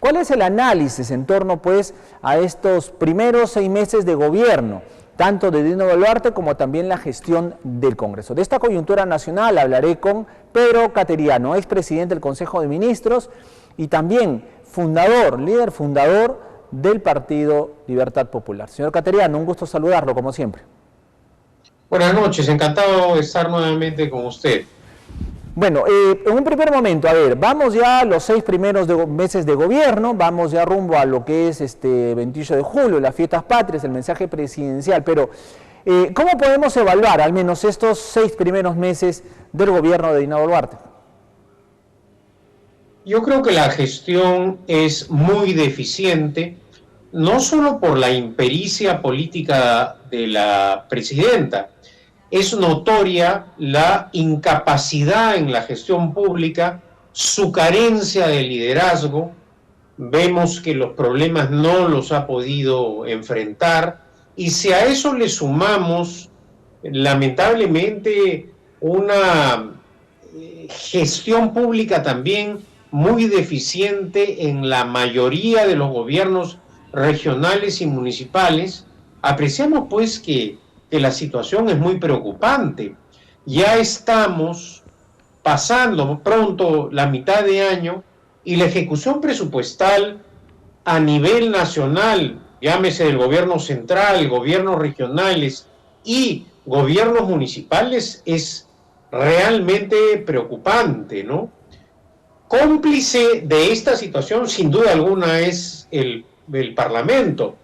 ¿Cuál es el análisis en torno, pues, a estos primeros 6 meses de gobierno, tanto de Dina Boluarte como también la gestión del Congreso? De esta coyuntura nacional hablaré con Pedro Cateriano, expresidente del Consejo de Ministros y también líder fundador del Partido Libertad Popular. Señor Cateriano, un gusto saludarlo, como siempre. Buenas noches, encantado de estar nuevamente con usted. Bueno, en un primer momento, a ver, vamos ya a los 6 primeros meses de gobierno, vamos ya rumbo a lo que es este 28 de julio, las fiestas patrias, el mensaje presidencial, pero ¿cómo podemos evaluar al menos estos 6 primeros meses del gobierno de Dina Boluarte? Yo creo que la gestión es muy deficiente, no solo por la impericia política de la presidenta. Es notoria la incapacidad en la gestión pública, su carencia de liderazgo. Vemos que los problemas no los ha podido enfrentar, y si a eso le sumamos, lamentablemente, una gestión pública también muy deficiente en la mayoría de los gobiernos regionales y municipales, apreciamos pues que la situación es muy preocupante. Ya estamos pasando pronto la mitad de año y la ejecución presupuestal a nivel nacional, llámese del gobierno central, gobiernos regionales y gobiernos municipales, es realmente preocupante, ¿no? Cómplice de esta situación, sin duda alguna, es el Parlamento,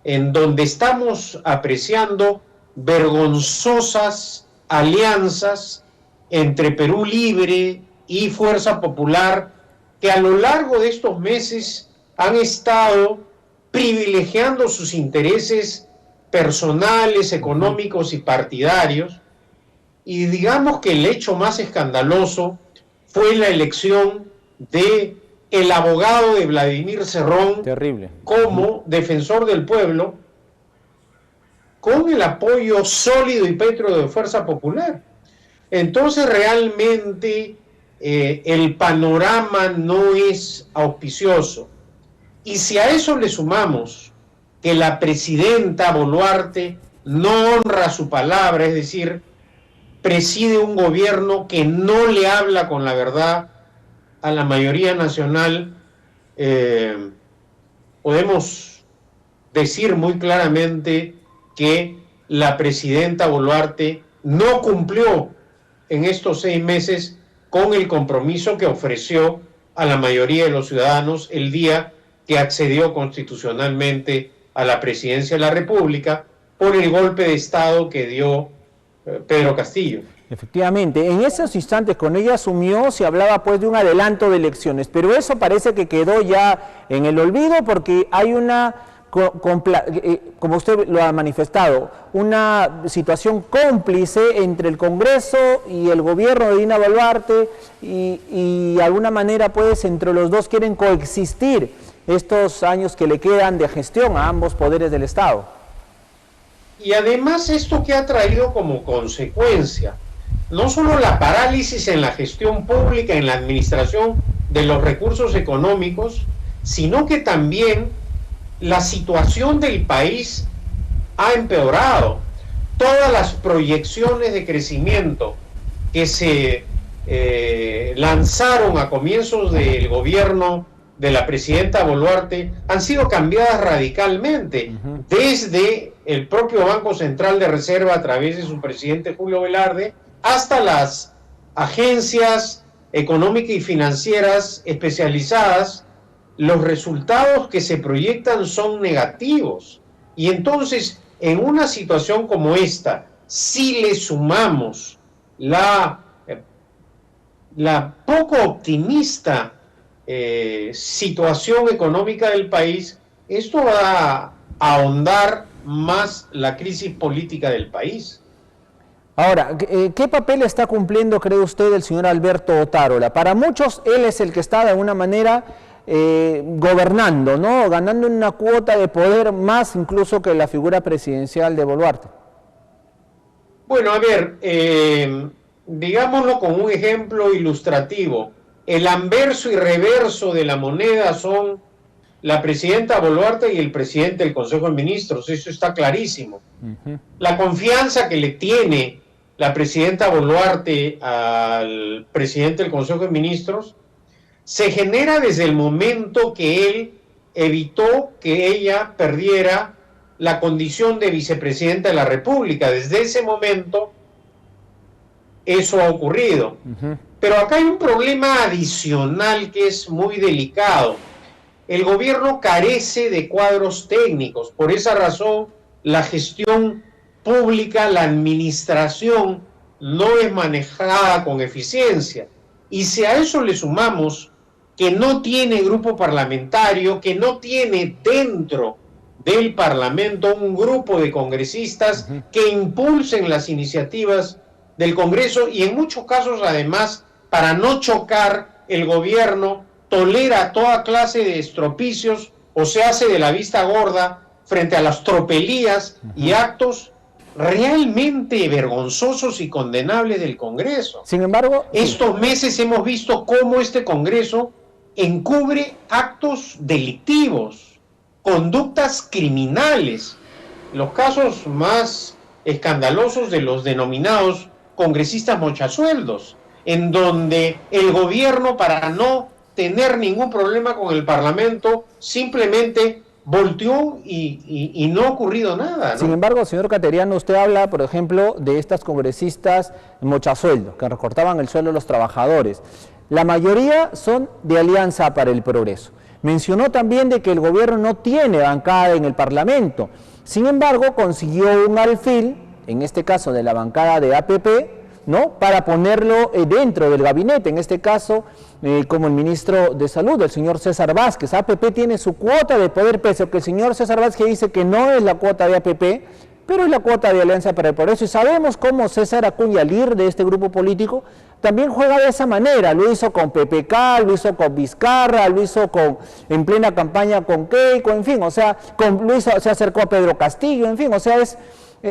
en donde estamos apreciando vergonzosas alianzas entre Perú Libre y Fuerza Popular, que a lo largo de estos meses han estado privilegiando sus intereses personales, económicos y partidarios. Y digamos que el hecho más escandaloso fue la elección de el abogado de Vladimir Cerrón como defensor del pueblo, con el apoyo sólido y pétreo de Fuerza Popular. Entonces realmente el panorama no es auspicioso. Y si a eso le sumamos que la presidenta Boluarte no honra su palabra, es decir, preside un gobierno que no le habla con la verdad a la mayoría nacional, podemos decir muy claramente que la presidenta Boluarte no cumplió en estos 6 meses con el compromiso que ofreció a la mayoría de los ciudadanos el día que accedió constitucionalmente a la presidencia de la República por el golpe de Estado que dio Pedro Castillo. Efectivamente, en esos instantes cuando ella asumió se hablaba pues de un adelanto de elecciones, pero eso parece que quedó ya en el olvido porque hay una, como usted lo ha manifestado, una situación cómplice entre el Congreso y el gobierno de Dina Boluarte y de alguna manera pues entre los dos quieren coexistir estos años que le quedan de gestión a ambos poderes del Estado. Y además esto que ha traído como consecuencia no solo la parálisis en la gestión pública, en la administración de los recursos económicos, sino que también la situación del país ha empeorado. Todas las proyecciones de crecimiento que se lanzaron a comienzos del gobierno de la presidenta Boluarte han sido cambiadas radicalmente, desde el propio Banco Central de Reserva a través de su presidente Julio Velarde, hasta las agencias económicas y financieras especializadas. Los resultados que se proyectan son negativos. Y entonces, en una situación como esta, si le sumamos la poco optimista situación económica del país, esto va a ahondar más la crisis política del país. Ahora, ¿qué papel está cumpliendo, cree usted, el señor Alberto Otárola? Para muchos, él es el que está de alguna manera gobernando, ¿no? Ganando una cuota de poder más incluso que la figura presidencial de Boluarte. Bueno, a ver, digámoslo con un ejemplo ilustrativo. El anverso y reverso de la moneda son la presidenta Boluarte y el presidente del Consejo de Ministros, eso está clarísimo. La confianza que le tiene la presidenta Boluarte al presidente del Consejo de Ministros se genera desde el momento que él evitó que ella perdiera la condición de vicepresidenta de la República. Desde ese momento eso ha ocurrido. Pero acá hay un problema adicional que es muy delicado. El gobierno carece de cuadros técnicos. Por esa razón, la gestión pública, la administración, no es manejada con eficiencia. Y si a eso le sumamos que no tiene grupo parlamentario, que no tiene dentro del Parlamento un grupo de congresistas que impulsen las iniciativas del Congreso, y en muchos casos, además, para no chocar, el gobierno tolera toda clase de estropicios o se hace de la vista gorda frente a las tropelías y actos realmente vergonzosos y condenables del Congreso. Sin embargo, estos meses hemos visto cómo este Congreso encubre actos delictivos, conductas criminales. Los casos más escandalosos de los denominados congresistas mochasueldos, en donde el gobierno, para no tener ningún problema con el Parlamento, simplemente volteó y no ha ocurrido nada, ¿no? Sin embargo, señor Cateriano, usted habla, por ejemplo, de estas congresistas mochasueldos, que recortaban el sueldo de los trabajadores. La mayoría son de Alianza para el Progreso. Mencionó también de que el gobierno no tiene bancada en el Parlamento. Sin embargo, consiguió un alfil, en este caso de la bancada de APP, ¿no?, para ponerlo dentro del gabinete, en este caso como el ministro de Salud, el señor César Vázquez. APP tiene su cuota de poder, pese a que el señor César Vázquez dice que no es la cuota de APP, pero es la cuota de Alianza para el Progreso, y sabemos cómo César Acuña, líder de este grupo político, también juega de esa manera. Lo hizo con PPK, lo hizo con Vizcarra, lo hizo en plena campaña con Keiko, en fin, o sea, se acercó a Pedro Castillo, en fin, o sea,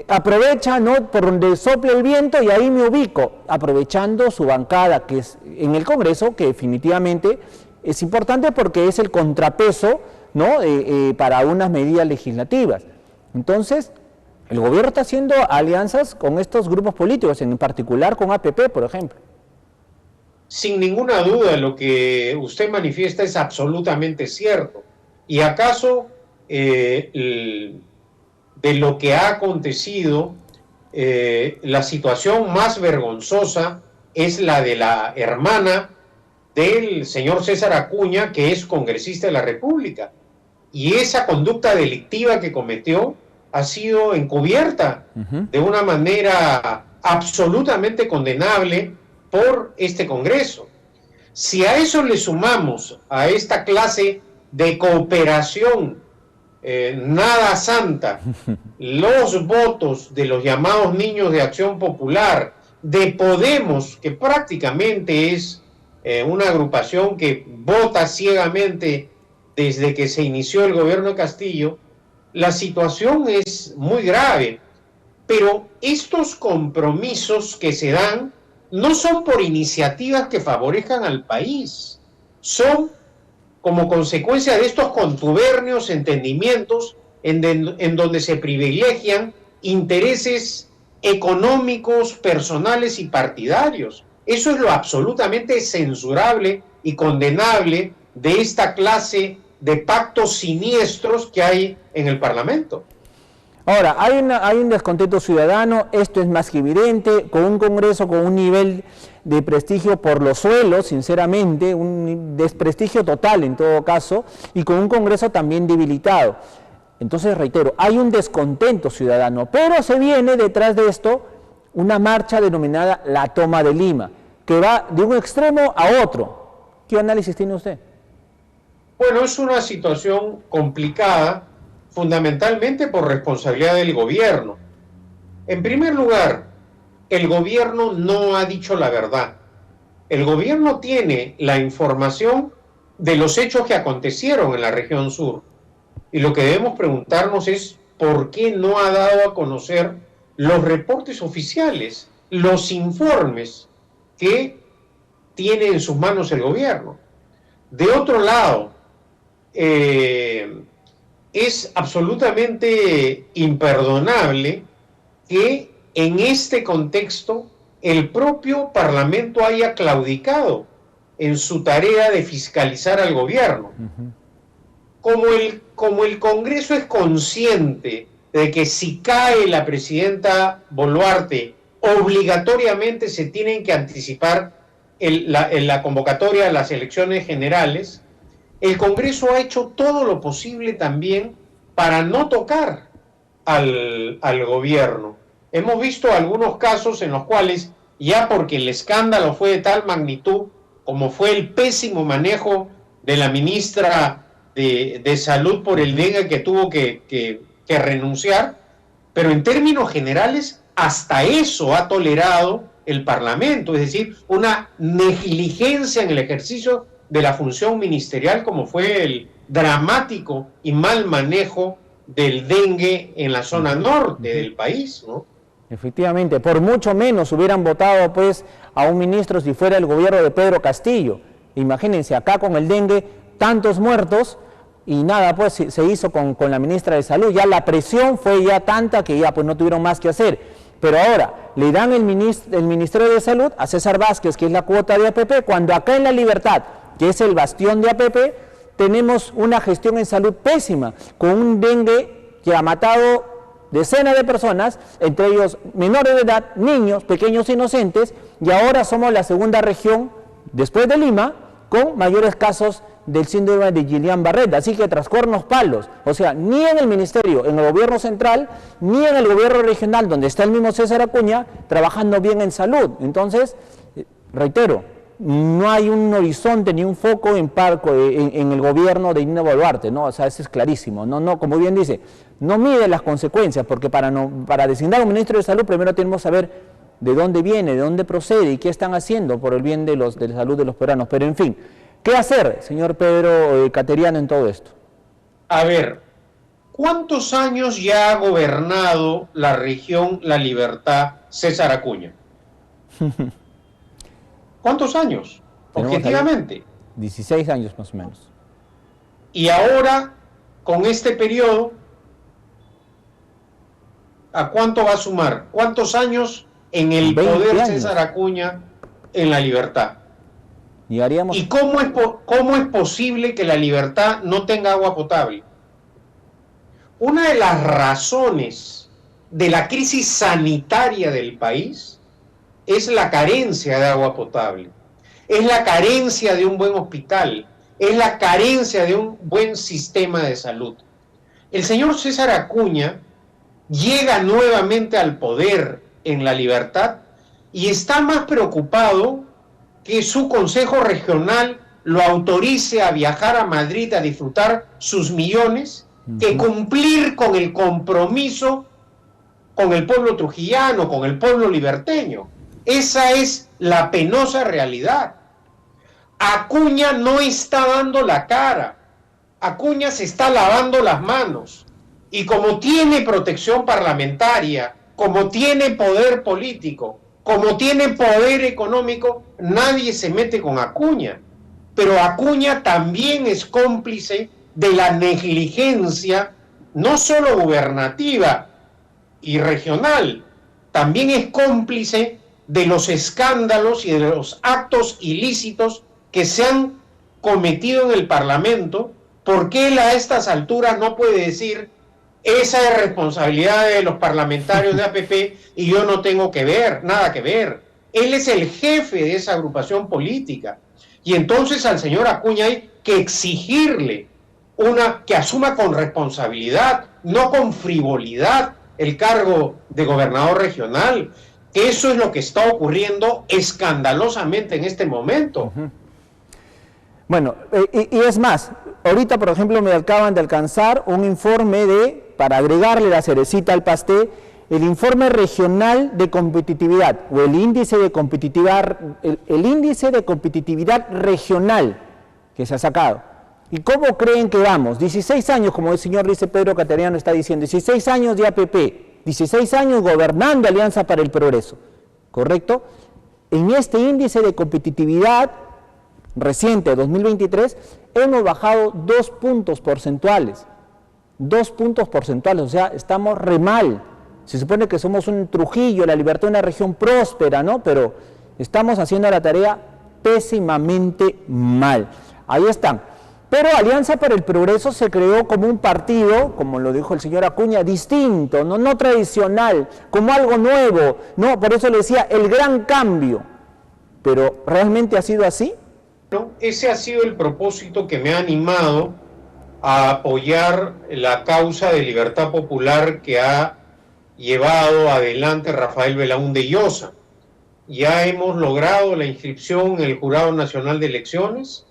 aprovecha, ¿no?, por donde sople el viento, y ahí me ubico, aprovechando su bancada que es en el Congreso, que definitivamente es importante porque es el contrapeso, ¿no?, para unas medidas legislativas. Entonces, el gobierno está haciendo alianzas con estos grupos políticos, en particular con APP, por ejemplo. Sin ninguna duda, lo que usted manifiesta es absolutamente cierto. ¿Y acaso de lo que ha acontecido, la situación más vergonzosa es la de la hermana del señor César Acuña, que es congresista de la República? Y esa conducta delictiva que cometió ha sido encubierta de una manera absolutamente condenable por este Congreso. Si a eso le sumamos a esta clase de cooperación nada santa, los votos de los llamados niños de Acción Popular, de Podemos, que prácticamente es una agrupación que vota ciegamente desde que se inició el gobierno de Castillo, la situación es muy grave. Pero estos compromisos que se dan no son por iniciativas que favorezcan al país, son como consecuencia de estos contubernios entendimientos en donde se privilegian intereses económicos, personales y partidarios. Eso es lo absolutamente censurable y condenable de esta clase de pactos siniestros que hay en el Parlamento. Ahora, hay un descontento ciudadano, esto es más que evidente, con un Congreso con un nivel de prestigio por los suelos, sinceramente, un desprestigio total en todo caso, y con un Congreso también debilitado. Entonces, reitero, hay un descontento ciudadano, pero se viene detrás de esto una marcha denominada la Toma de Lima, que va de un extremo a otro. ¿Qué análisis tiene usted? Bueno, es una situación complicada, fundamentalmente por responsabilidad del gobierno. En primer lugar, el gobierno no ha dicho la verdad. El gobierno tiene la información de los hechos que acontecieron en la región sur. Y lo que debemos preguntarnos es por qué no ha dado a conocer los reportes oficiales, los informes que tiene en sus manos el gobierno. De otro lado, es absolutamente imperdonable que en este contexto el propio Parlamento haya claudicado en su tarea de fiscalizar al gobierno. Como el Congreso es consciente de que si cae la presidenta Boluarte, obligatoriamente se tienen que anticipar la convocatoria de las elecciones generales, el Congreso ha hecho todo lo posible también para no tocar al gobierno. Hemos visto algunos casos en los cuales, ya porque el escándalo fue de tal magnitud, como fue el pésimo manejo de la ministra de Salud por el dengue, que tuvo que renunciar, pero en términos generales hasta eso ha tolerado el Parlamento, es decir, una negligencia en el ejercicio de la función ministerial, como fue el dramático y mal manejo del dengue en la zona norte del país, ¿no? Efectivamente, por mucho menos hubieran votado pues a un ministro si fuera el gobierno de Pedro Castillo. Imagínense, acá con el dengue, tantos muertos y nada, pues se hizo con la ministra de Salud. Ya la presión fue ya tanta que ya pues no tuvieron más que hacer. Pero ahora le dan el Ministerio de Salud a César Vázquez, que es la cuota de APP, cuando acá en La Libertad, que es el bastión de APP, tenemos una gestión en salud pésima, con un dengue que ha matado decenas de personas, entre ellos menores de edad, niños, pequeños inocentes, y ahora somos la segunda región, después de Lima, con mayores casos del síndrome de Guillain-Barré, así que tras cuernos palos, o sea, ni en el ministerio, en el gobierno central, ni en el gobierno regional, donde está el mismo César Acuña, trabajando bien en salud. Entonces, reitero, no hay un horizonte ni un foco en el gobierno de Dina Boluarte, ¿no? O sea, eso es clarísimo, no, como bien dice, no mide las consecuencias, porque para designar un ministro de salud primero tenemos que saber de dónde viene, de dónde procede y qué están haciendo por el bien de la salud de los peruanos. Pero en fin, ¿qué hacer, señor Pedro Cateriano, en todo esto? A ver, ¿cuántos años ya ha gobernado la región La Libertad César Acuña? ¿Cuántos años? Objetivamente. 16 años más o menos. Y ahora, con este periodo, ¿a cuánto va a sumar? ¿Cuántos años en el poder César Acuña en La Libertad? ¿Y cómo es posible que La Libertad no tenga agua potable? Una de las razones de la crisis sanitaria del país es la carencia de agua potable, es la carencia de un buen hospital, es la carencia de un buen sistema de salud. El señor César Acuña llega nuevamente al poder en La Libertad y está más preocupado que su consejo regional lo autorice a viajar a Madrid a disfrutar sus millones, que cumplir con el compromiso con el pueblo trujillano, con el pueblo liberteño. Esa es la penosa realidad. Acuña no está dando la cara, Acuña se está lavando las manos, y como tiene protección parlamentaria, como tiene poder político, como tiene poder económico, nadie se mete con Acuña. Pero Acuña también es cómplice de la negligencia, no solo gubernativa y regional, también es cómplice de los escándalos y de los actos ilícitos que se han cometido en el Parlamento, porque él a estas alturas no puede decir esa es responsabilidad de los parlamentarios de APP y yo no tengo nada que ver. Él es el jefe de esa agrupación política y entonces al señor Acuña hay que exigirle que asuma con responsabilidad, no con frivolidad, el cargo de gobernador regional. Eso es lo que está ocurriendo escandalosamente en este momento. Bueno, y es más, ahorita por ejemplo me acaban de alcanzar un informe para agregarle la cerecita al pastel, el informe regional de competitividad o el índice de competitividad, el índice de competitividad regional que se ha sacado. ¿Y cómo creen que vamos? 16 años, como el señor dice Pedro Cateriano está diciendo, 16 años de APP, 16 años gobernando Alianza para el Progreso, ¿correcto? En este índice de competitividad reciente, 2023, hemos bajado 2 puntos porcentuales. 2 puntos porcentuales, o sea, estamos re mal. Se supone que somos un Trujillo, La Libertad, una región próspera, ¿no? Pero estamos haciendo la tarea pésimamente mal. Ahí están. Pero Alianza para el Progreso se creó como un partido, como lo dijo el señor Acuña, distinto, no tradicional, como algo nuevo, ¿no? Por eso le decía, el gran cambio. Pero ¿realmente ha sido así? No, ese ha sido el propósito que me ha animado a apoyar la causa de libertad popular que ha llevado adelante Rafael Belaúnde Llosa. Ya hemos logrado la inscripción en el Jurado Nacional de Elecciones.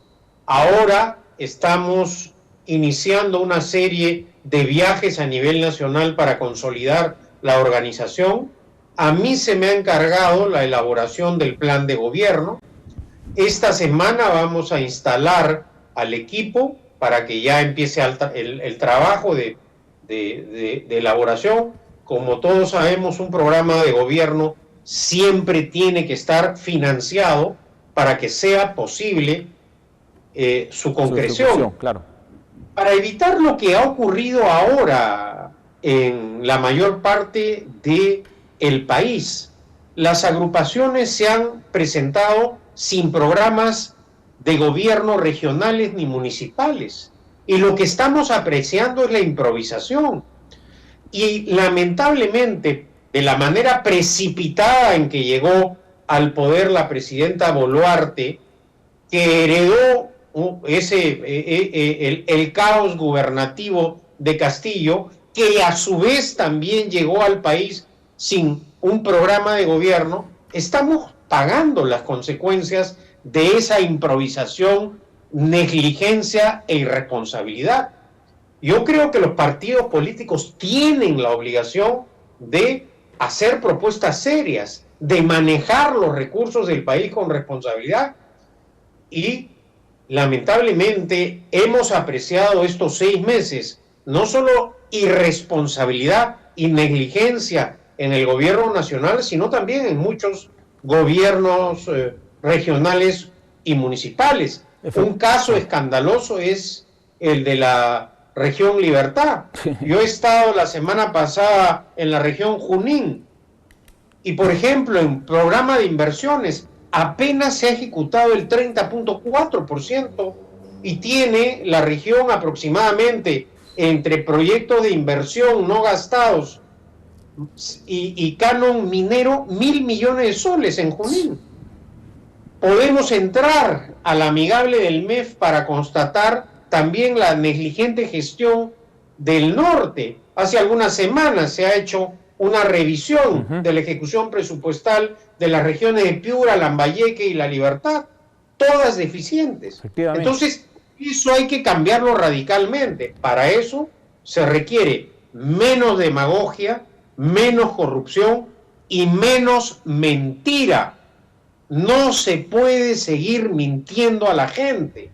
Ahora estamos iniciando una serie de viajes a nivel nacional para consolidar la organización. A mí se me ha encargado la elaboración del plan de gobierno. Esta semana vamos a instalar al equipo para que ya empiece el trabajo de elaboración. Como todos sabemos, un programa de gobierno siempre tiene que estar financiado para que sea posible su concreción. Claro. Para evitar lo que ha ocurrido ahora en la mayor parte del país, las agrupaciones se han presentado sin programas de gobierno regionales ni municipales. Y lo que estamos apreciando es la improvisación. Y lamentablemente, de la manera precipitada en que llegó al poder la presidenta Boluarte, que heredó el caos gubernativo de Castillo, que a su vez también llegó al país sin un programa de gobierno, estamos pagando las consecuencias de esa improvisación, negligencia e irresponsabilidad. Yo creo que los partidos políticos tienen la obligación de hacer propuestas serias, de manejar los recursos del país con responsabilidad, y lamentablemente hemos apreciado estos 6 meses no solo irresponsabilidad y negligencia en el gobierno nacional, sino también en muchos gobiernos regionales y municipales. Un caso escandaloso es el de la región Libertad. Yo he estado la semana pasada en la región Junín y, por ejemplo, en programa de inversiones apenas se ha ejecutado el 30.4% y tiene la región aproximadamente entre proyectos de inversión no gastados y canon minero 1.000 millones de soles en Junín. Podemos entrar al amigable del MEF para constatar también la negligente gestión del norte. Hace algunas semanas se ha hecho una revisión de la ejecución presupuestal de las regiones de Piura, Lambayeque y La Libertad, todas deficientes. Entonces, eso hay que cambiarlo radicalmente. Para eso se requiere menos demagogia, menos corrupción y menos mentira. No se puede seguir mintiendo a la gente.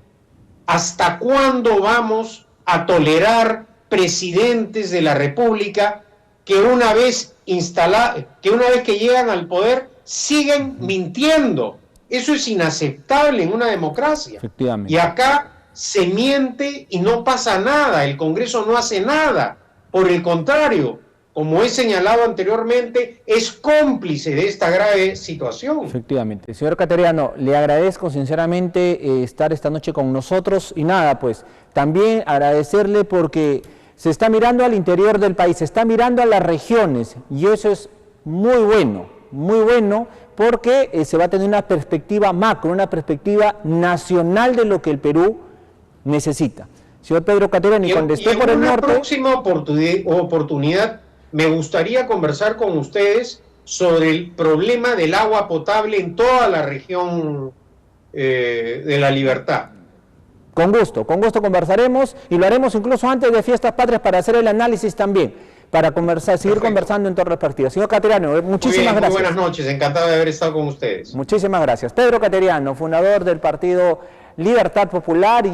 ¿Hasta cuándo vamos a tolerar presidentes de la República que una vez que llegan al poder siguen mintiendo? Eso es inaceptable en una democracia. Y acá se miente y no pasa nada, el Congreso no hace nada. Por el contrario, como he señalado anteriormente, es cómplice de esta grave situación. Efectivamente. Señor Cateriano, le agradezco sinceramente estar esta noche con nosotros y nada, pues también agradecerle porque se está mirando al interior del país, se está mirando a las regiones y eso es muy bueno porque se va a tener una perspectiva macro, una perspectiva nacional de lo que el Perú necesita. Señor Pedro Cateriano, y cuando esté por el norte... En una próxima oportunidad me gustaría conversar con ustedes sobre el problema del agua potable en toda la región de La Libertad. Con gusto conversaremos y lo haremos incluso antes de Fiestas Patrias para hacer el análisis también, para seguir conversando en todas las partidas. Señor Cateriano, muchísimas gracias. Muy buenas noches, encantado de haber estado con ustedes. Muchísimas gracias. Pedro Cateriano, fundador del partido Libertad Popular.